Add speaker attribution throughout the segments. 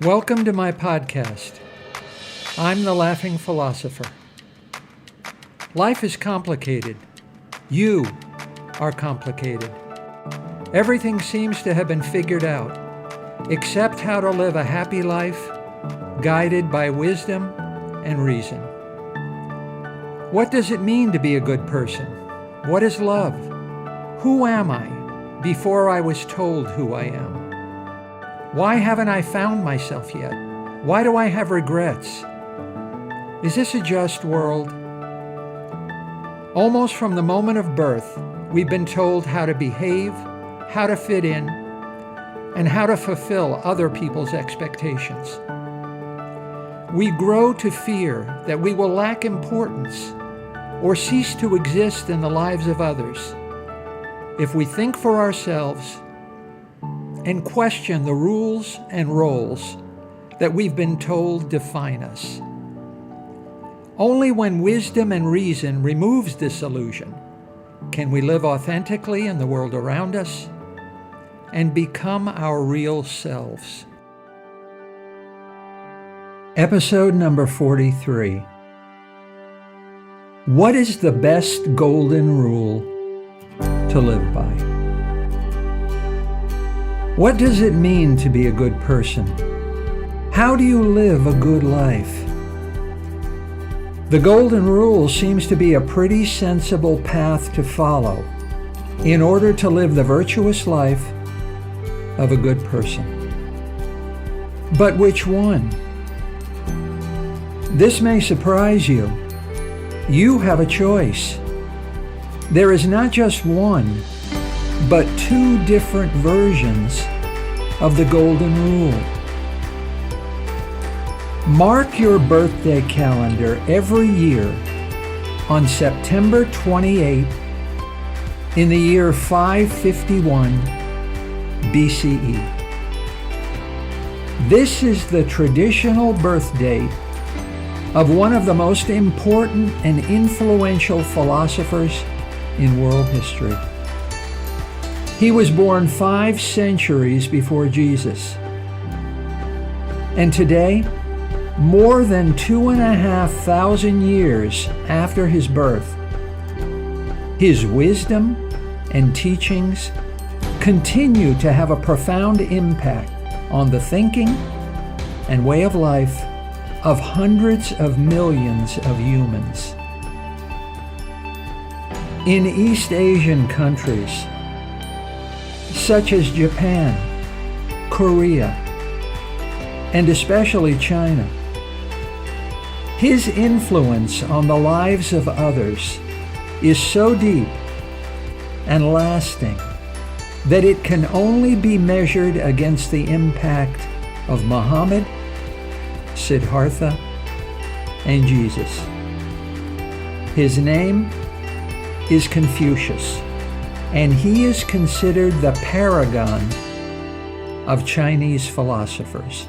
Speaker 1: Welcome to my podcast. I'm the Laughing Philosopher. Life is complicated. You are complicated. Everything seems to have been figured out, except how to live a happy life, guided by wisdom and reason. What does it mean to be a good person? What is love? Who am I before I was told who I am? Why haven't I found myself yet? Why do I have regrets? Is this a just world? Almost from the moment of birth, we've been told how to behave, how to fit in, and how to fulfill other people's expectations. We grow to fear that we will lack importance or cease to exist in the lives of others if we think for ourselves and question the rules and roles that we've been told define us. Only when wisdom and reason removes this illusion can we live authentically in the world around us and become our real selves. Episode number 43. What is the best golden rule to live by? What does it mean to be a good person? How do you live a good life? The golden rule seems to be a pretty sensible path to follow in order to live the virtuous life of a good person. But which one? This may surprise you. You have a choice. There is not just one, but two different versions of the golden rule. Mark your birthday calendar every year on September 28 in the year 551 BCE. This is the traditional birth date of one of the most important and influential philosophers in world history. He was born 5 centuries before Jesus. And today, more than 2,500 years after his birth, his wisdom and teachings continue to have a profound impact on the thinking and way of life of hundreds of millions of humans. In East Asian countries, such as Japan, Korea, and especially China, his influence on the lives of others is so deep and lasting that it can only be measured against the impact of Muhammad, Siddhartha, and Jesus. His name is Confucius, and he is considered the paragon of Chinese philosophers.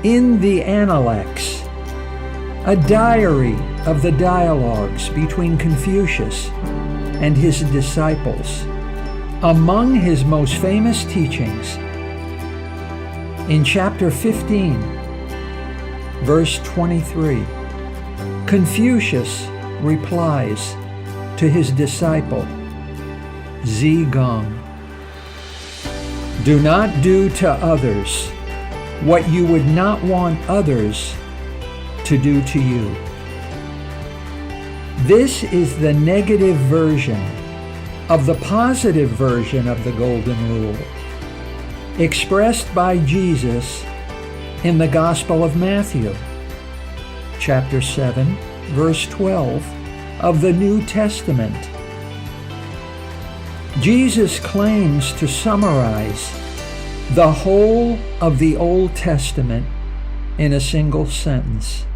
Speaker 1: In the Analects, a diary of the dialogues between Confucius and his disciples, among his most famous teachings, in chapter 15, verse 23, Confucius replies to his disciple, Zigong, "Do not do to others what you would not want others to do to you." This is the negative version of the positive version of the Golden Rule, expressed by Jesus in the Gospel of Matthew, chapter 7, verse 12 of the New Testament. Jesus claims to summarize the whole of the Old Testament in a single sentence.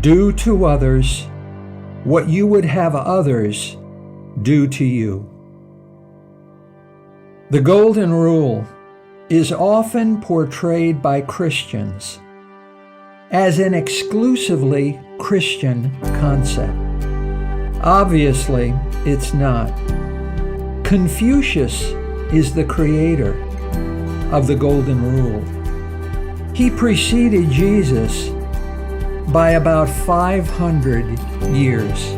Speaker 1: Do to others what you would have others do to you. The Golden Rule is often portrayed by Christians as an exclusively Christian concept. Obviously, it's not. Confucius is the creator of the Golden Rule. He preceded Jesus by about 500 years.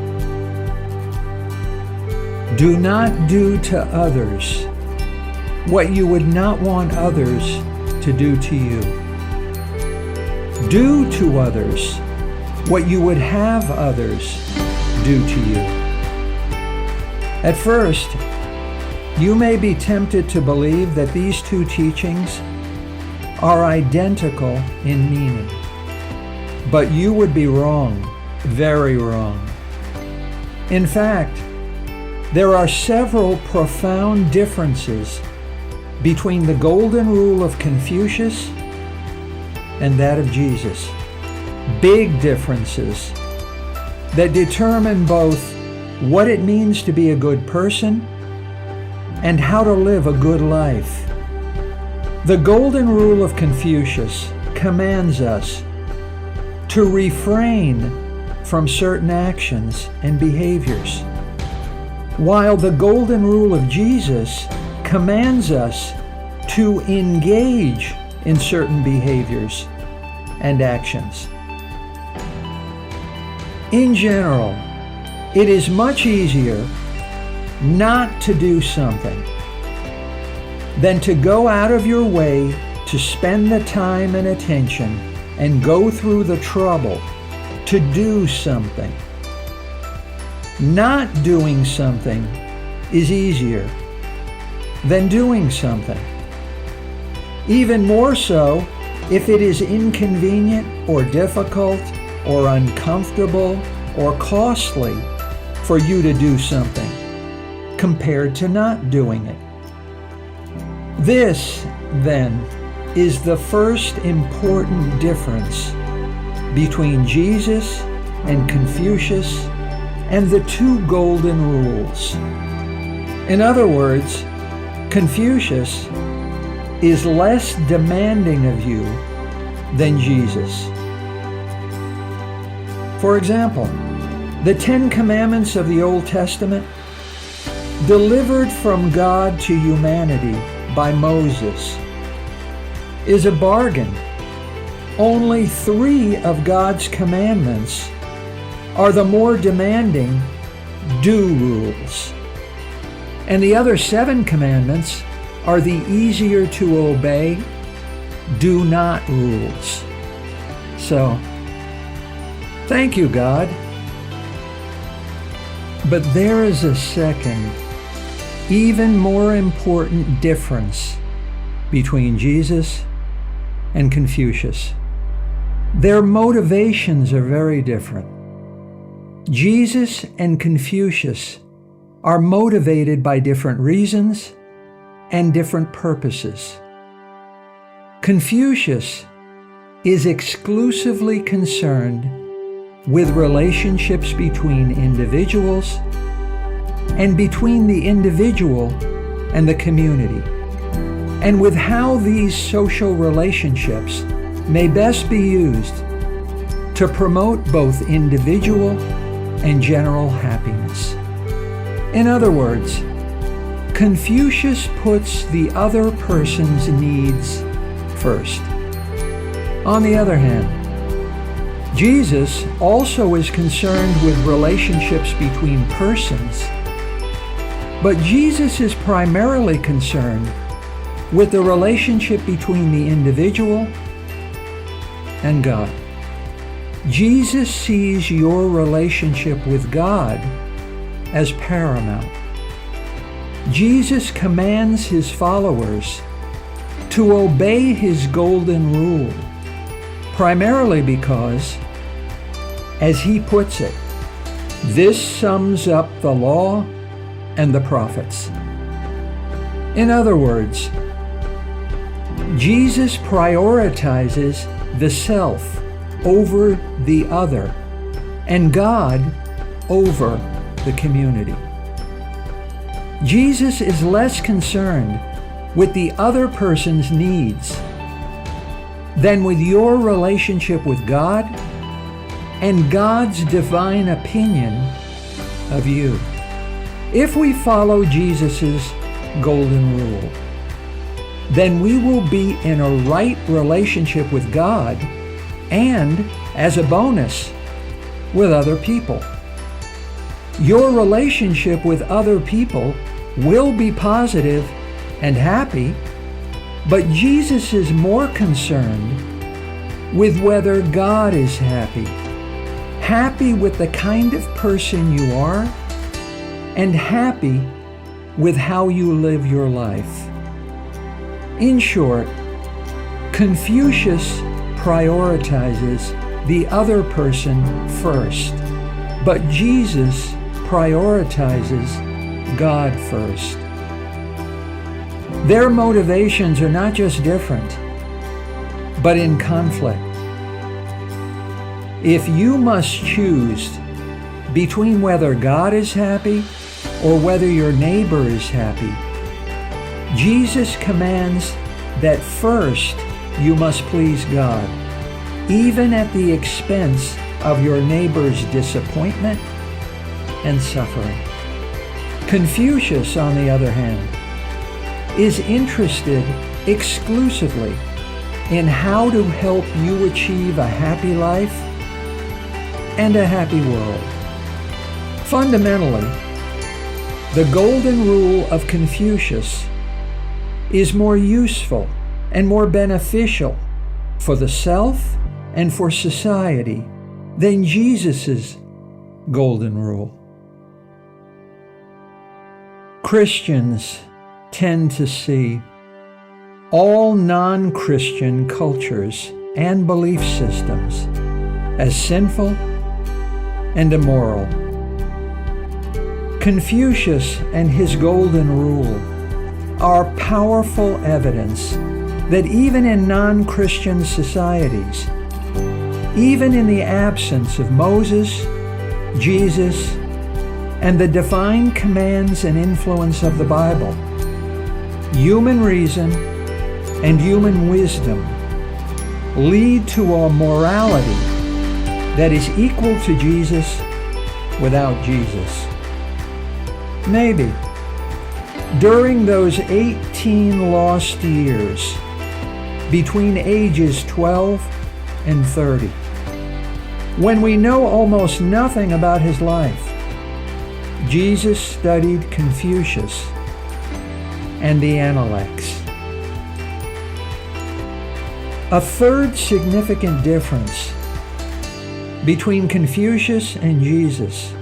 Speaker 1: Do not do to others what you would not want others to do to you. Do to others what you would have others do to you. At first, you may be tempted to believe that these two teachings are identical in meaning, but you would be wrong, very wrong. In fact, there are several profound differences between the Golden Rule of Confucius and that of Jesus. Big differences that determine both what it means to be a good person and how to live a good life. The Golden Rule of Confucius commands us to refrain from certain actions and behaviors, while the Golden Rule of Jesus commands us to engage in certain behaviors and actions. In general, it is much easier not to do something than to go out of your way to spend the time and attention and go through the trouble to do something. Not doing something is easier than doing something. Even more so if it is inconvenient or difficult or uncomfortable or costly for you to do something compared to not doing it. This, then, is the first important difference between Jesus and Confucius and the two Golden Rules. In other words, Confucius is less demanding of you than Jesus. For example, the 10 Commandments of the Old Testament, delivered from God to humanity by Moses, is a bargain. Only 3 of God's commandments are the more demanding do rules, and the other 7 commandments are the easier to obey do not rules. So, thank you, God. But there is a second, even more important difference between Jesus and Confucius. Their motivations are very different. Jesus and Confucius are motivated by different reasons and different purposes. Confucius is exclusively concerned with relationships between individuals and between the individual and the community, and with how these social relationships may best be used to promote both individual and general happiness. In other words, Confucius puts the other person's needs first. On the other hand, Jesus also is concerned with relationships between persons, but Jesus is primarily concerned with the relationship between the individual and God. Jesus sees your relationship with God as paramount. Jesus commands his followers to obey his golden rule, primarily because, as he puts it, this sums up the law and the prophets. In other words, Jesus prioritizes the self over the other and God over the community. Jesus is less concerned with the other person's needs than with your relationship with God and God's divine opinion of you. If we follow Jesus' golden rule, then we will be in a right relationship with God and, as a bonus, with other people. Your relationship with other people will be positive and happy, but Jesus is more concerned with whether God is happy with the kind of person you are, and happy with how you live your life. In short, Confucius prioritizes the other person first, but Jesus prioritizes God first. Their motivations are not just different, but in conflict. If you must choose between whether God is happy or whether your neighbor is happy, Jesus commands that first you must please God, even at the expense of your neighbor's disappointment and suffering. Confucius, on the other hand, is interested exclusively in how to help you achieve a happy life and a happy world. Fundamentally, the golden rule of Confucius is more useful and more beneficial for the self and for society than Jesus' golden rule. Christians tend to see all non-Christian cultures and belief systems as sinful and immoral. Confucius and his golden rule are powerful evidence that even in non-Christian societies, even in the absence of Moses, Jesus, and the divine commands and influence of the Bible, human reason and human wisdom lead to a morality that is equal to Jesus without Jesus. Maybe during those 18 lost years between ages 12 and 30, when we know almost nothing about his life, Jesus studied Confucius and the Analects. A third significant difference between Confucius and Jesus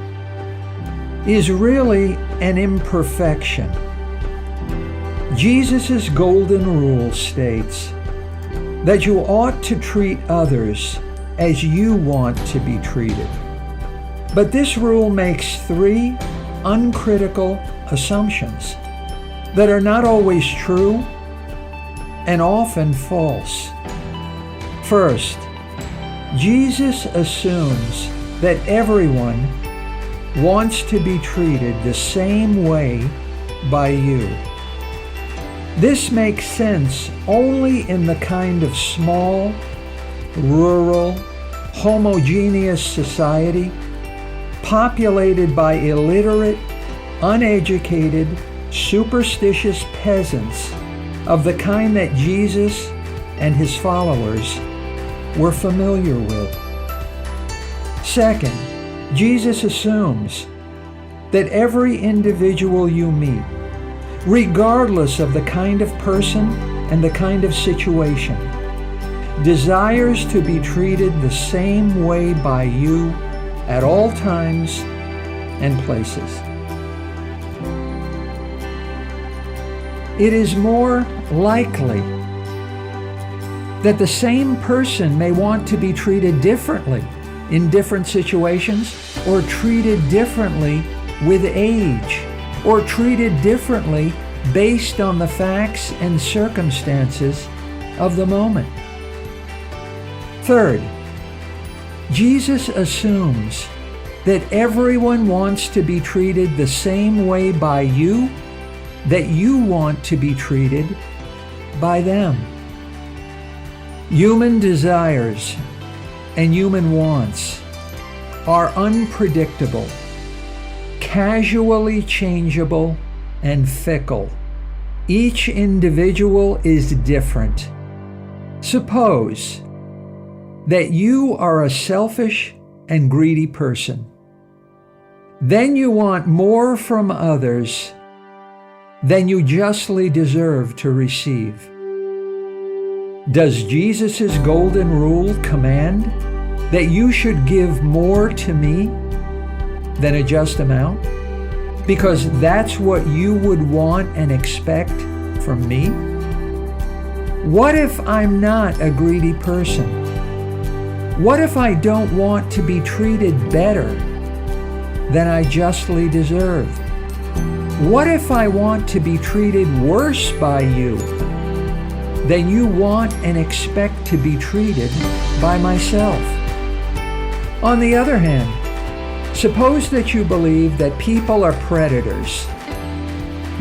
Speaker 1: is really an imperfection. Jesus' golden rule states that you ought to treat others as you want to be treated. But this rule makes three uncritical assumptions that are not always true and often false. First, Jesus assumes that everyone wants to be treated the same way by you. This makes sense only in the kind of small, rural, homogeneous society populated by illiterate, uneducated, superstitious peasants of the kind that Jesus and his followers were familiar with. Second, Jesus assumes that every individual you meet, regardless of the kind of person and the kind of situation, desires to be treated the same way by you at all times and places. It is more likely that the same person may want to be treated differently in different situations, or treated differently with age, or treated differently based on the facts and circumstances of the moment. Third, Jesus assumes that everyone wants to be treated the same way by you that you want to be treated by them. Human desires and human wants are unpredictable, casually changeable, and fickle. Each individual is different. Suppose that you are a selfish and greedy person. Then you want more from others than you justly deserve to receive. Does Jesus' golden rule command that you should give more to me than a just amount? Because that's what you would want and expect from me? What if I'm not a greedy person? What if I don't want to be treated better than I justly deserve? What if I want to be treated worse by you than you want and expect to be treated by myself? On the other hand, suppose that you believe that people are predators,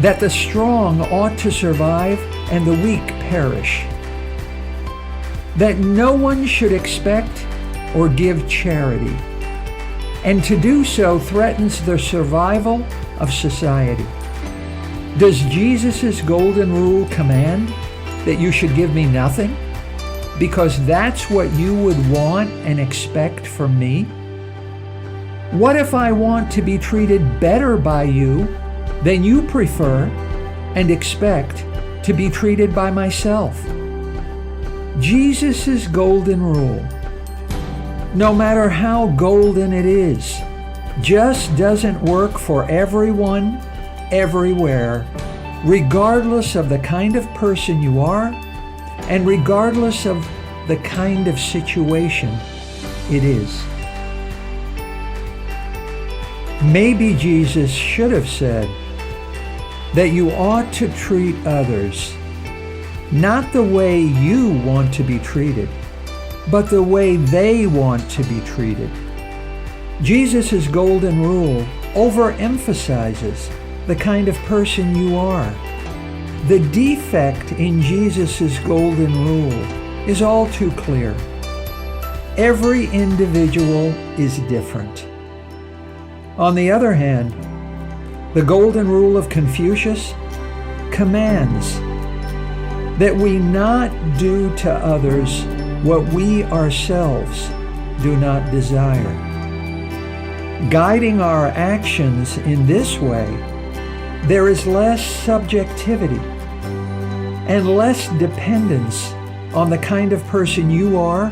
Speaker 1: that the strong ought to survive and the weak perish, that no one should expect or give charity, and to do so threatens the survival of society. Does Jesus' golden rule command that you should give me nothing because that's what you would want and expect from me? What if I want to be treated better by you than you prefer and expect to be treated by myself? Jesus' golden rule, no matter how golden it is, just doesn't work for everyone, everywhere, regardless of the kind of person you are and regardless of the kind of situation it is. Maybe Jesus should have said that you ought to treat others not the way you want to be treated, but the way they want to be treated. Jesus' golden rule overemphasizes the kind of person you are. The defect in Jesus' golden rule is all too clear. Every individual is different. On the other hand, the golden rule of Confucius commands that we not do to others what we ourselves do not desire. Guiding our actions in this way, there is less subjectivity and less dependence on the kind of person you are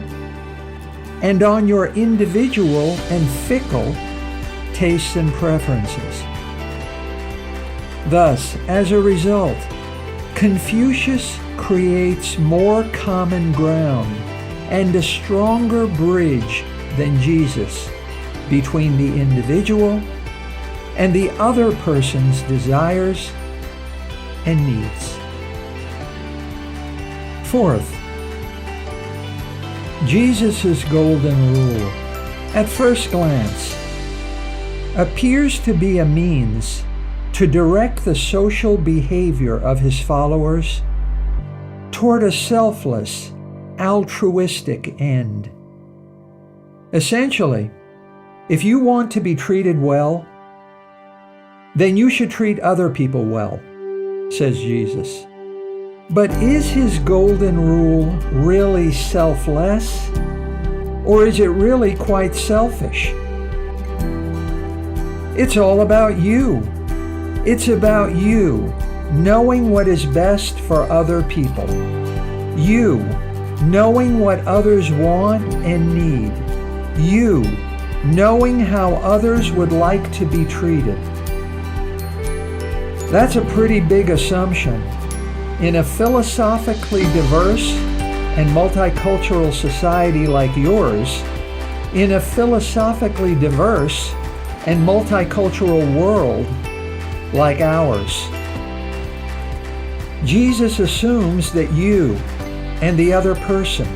Speaker 1: and on your individual and fickle tastes and preferences. Thus, as a result, Confucius creates more common ground and a stronger bridge than Jesus between the individual and the other person's desires and needs. Fourth, Jesus' golden rule, at first glance, appears to be a means to direct the social behavior of his followers toward a selfless, altruistic end. Essentially, if you want to be treated well, then you should treat other people well, says Jesus. But is his golden rule really selfless, or is it really quite selfish? It's all about you. It's about you knowing what is best for other people. You knowing what others want and need. You knowing how others would like to be treated. That's a pretty big assumption. In a philosophically diverse and multicultural society like yours, in a philosophically diverse and multicultural world like ours. Jesus assumes that you and the other person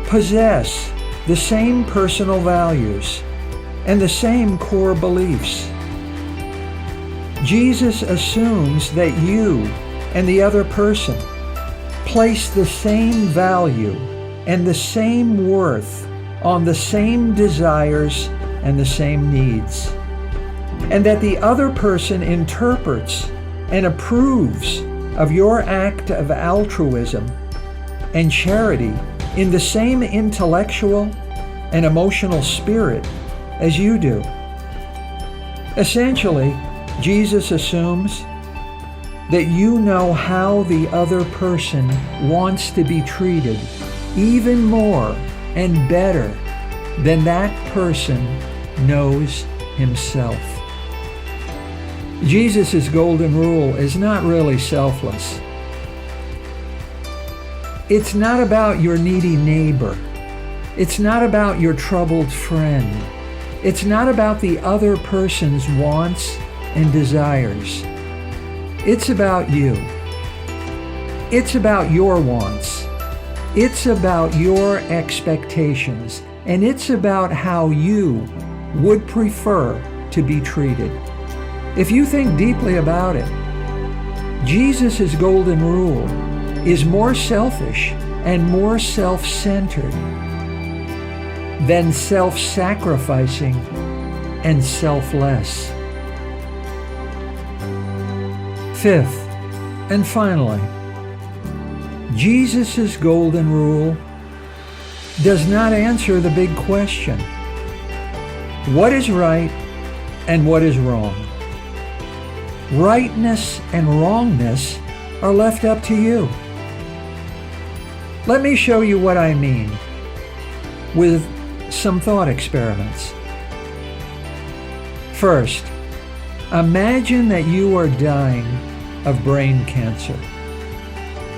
Speaker 1: possess the same personal values and the same core beliefs. Jesus assumes that you and the other person place the same value and the same worth on the same desires and the same needs, and that the other person interprets and approves of your act of altruism and charity in the same intellectual and emotional spirit as you do. Essentially, Jesus assumes that you know how the other person wants to be treated even more and better than that person knows himself. Jesus' golden rule is not really selfless. It's not about your needy neighbor. It's not about your troubled friend. It's not about the other person's wants and desires. It's about you. It's about your wants. It's about your expectations. And it's about how you would prefer to be treated. If you think deeply about it, Jesus' golden rule is more selfish and more self-centered than self-sacrificing and selfless. Fifth, and finally, Jesus' golden rule does not answer the big question: what is right and what is wrong? Rightness and wrongness are left up to you. Let me show you what I mean with some thought experiments. First, imagine that you are dying of brain cancer,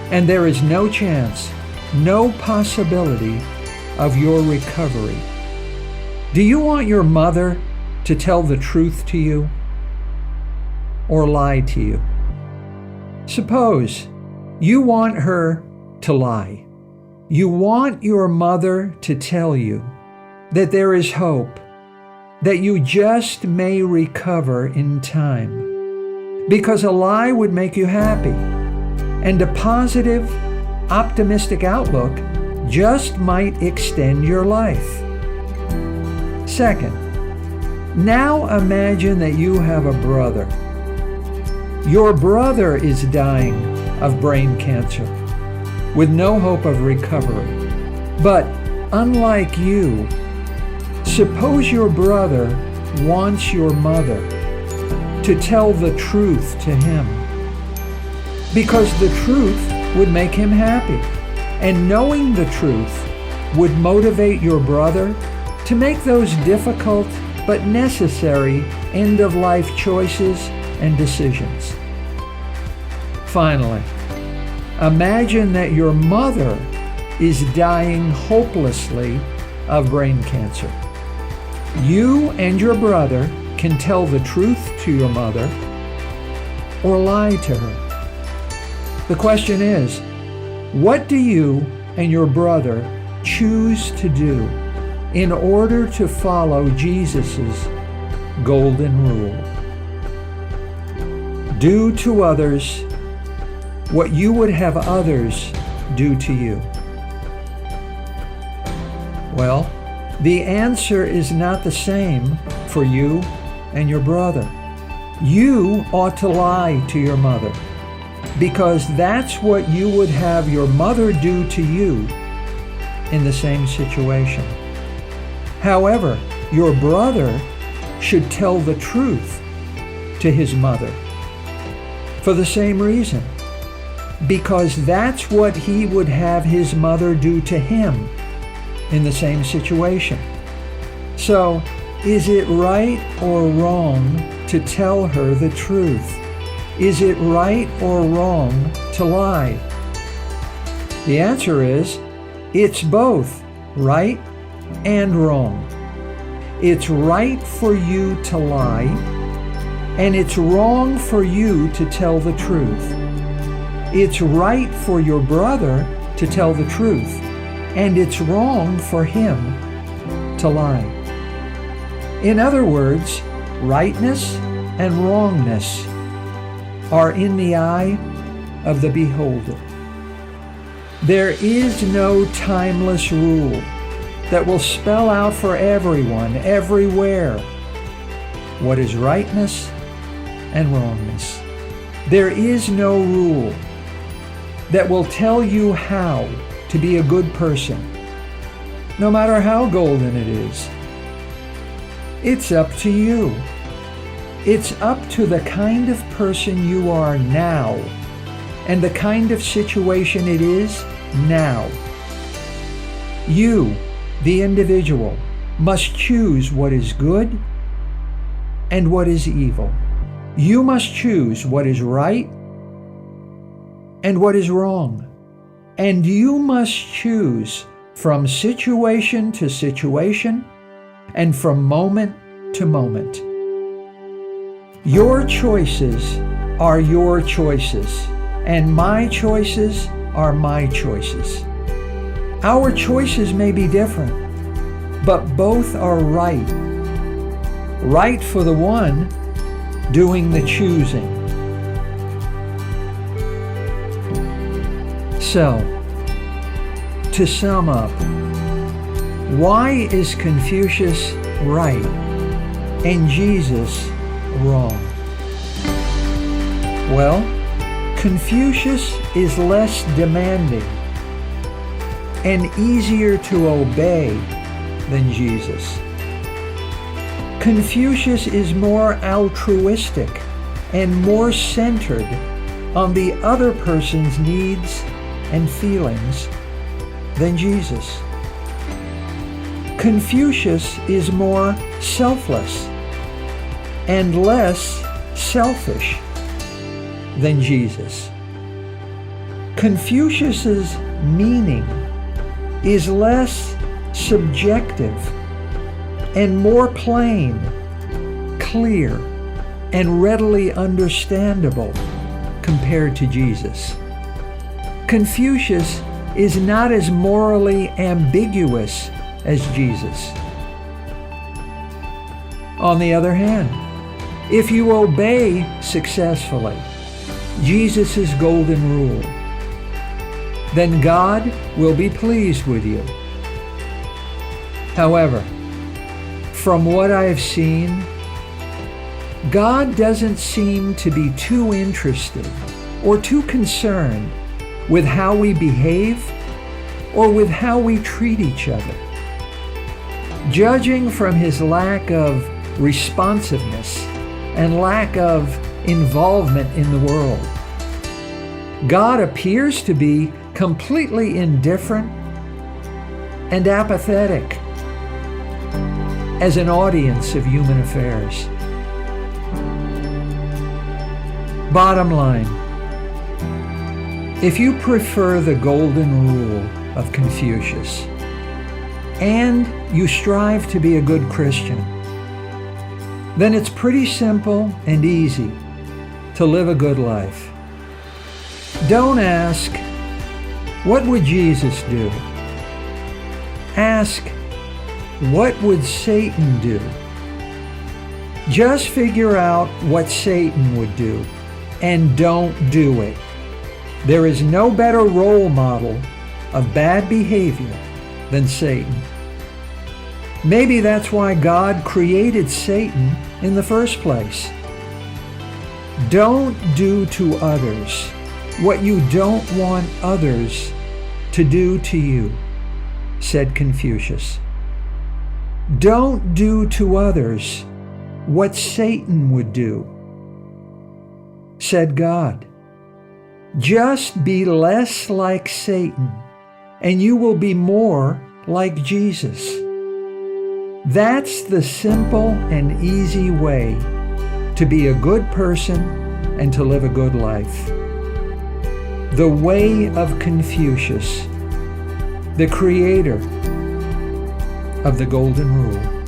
Speaker 1: and there is no chance, no possibility of your recovery. Do you want your mother to tell the truth to you or lie to you? Suppose you want her to lie. You want your mother to tell you that there is hope, that you just may recover in time, because a lie would make you happy, and a positive, optimistic outlook just might extend your life. Second, now imagine that you have a brother. Your brother is dying of brain cancer with no hope of recovery. But unlike you, suppose your brother wants your mother to tell the truth to him, because the truth would make him happy, and knowing the truth would motivate your brother to make those difficult but necessary end-of-life choices and decisions. Finally, imagine that your mother is dying hopelessly of brain cancer. You and your brother can tell the truth to your mother or lie to her. The question is, what do you and your brother choose to do in order to follow Jesus' golden rule? Do to others what you would have others do to you. Well, the answer is not the same for you and your brother. You ought to lie to your mother, because that's what you would have your mother do to you in the same situation. However, your brother should tell the truth to his mother for the same reason, because that's what he would have his mother do to him in the same situation. So, is it right or wrong to tell her the truth? Is it right or wrong to lie? The answer is, it's both right and wrong. It's right for you to lie, and it's wrong for you to tell the truth. It's right for your brother to tell the truth, and it's wrong for him to lie. In other words, rightness and wrongness are in the eye of the beholder. There is no timeless rule that will spell out for everyone, everywhere, what is rightness and wrongness. There is no rule that will tell you how to be a good person, no matter how golden it is. It's up to you. It's up to the kind of person you are now and the kind of situation it is now. You, the individual, must choose what is good and what is evil. You must choose what is right and what is wrong. And you must choose from situation to situation and from moment to moment. Your choices are your choices, and my choices are my choices. Our choices may be different, but both are right. Right for the one doing the choosing. So, to sum up, why is Confucius right and Jesus wrong? Well, Confucius is less demanding and easier to obey than Jesus. Confucius is more altruistic and more centered on the other person's needs and feelings than Jesus. Confucius is more selfless and less selfish than Jesus. Confucius's meaning is less subjective and more plain, clear, and readily understandable compared to Jesus. Confucius is not as morally ambiguous as Jesus. On the other hand, if you obey successfully Jesus' golden rule, then God will be pleased with you. However, from what I've seen, God doesn't seem to be too interested or too concerned with how we behave or with how we treat each other. Judging from his lack of responsiveness and lack of involvement in the world, God appears to be completely indifferent and apathetic as an audience of human affairs. Bottom line, if you prefer the golden rule of Confucius and you strive to be a good Christian, then it's pretty simple and easy to live a good life. Don't ask, what would Jesus do? Ask, what would Satan do? Just figure out what Satan would do and don't do it. There is no better role model of bad behavior than Satan. Maybe that's why God created Satan in the first place. Don't do to others what you don't want others to do to you, said Confucius. Don't do to others what Satan would do, said God. Just be less like Satan, and you will be more like Jesus. That's the simple and easy way to be a good person and to live a good life. The way of Confucius, the creator of the Golden Rule.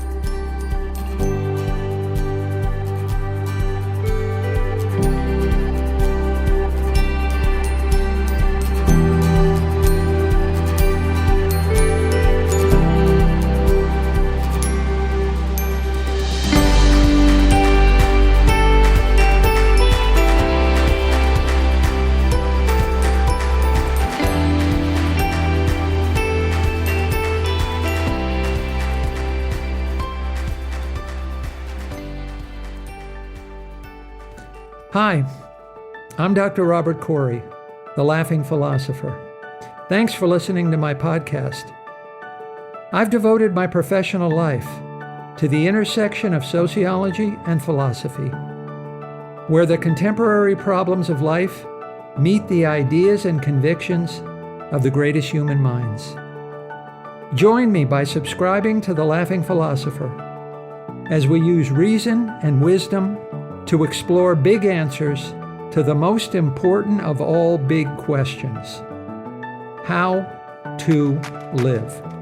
Speaker 1: Hi, I'm Dr. Robert Corey, the Laughing Philosopher. Thanks for listening to my podcast. I've devoted my professional life to the intersection of sociology and philosophy, where the contemporary problems of life meet the ideas and convictions of the greatest human minds. Join me by subscribing to The Laughing Philosopher as we use reason and wisdom to explore big answers to the most important of all big questions: how to live.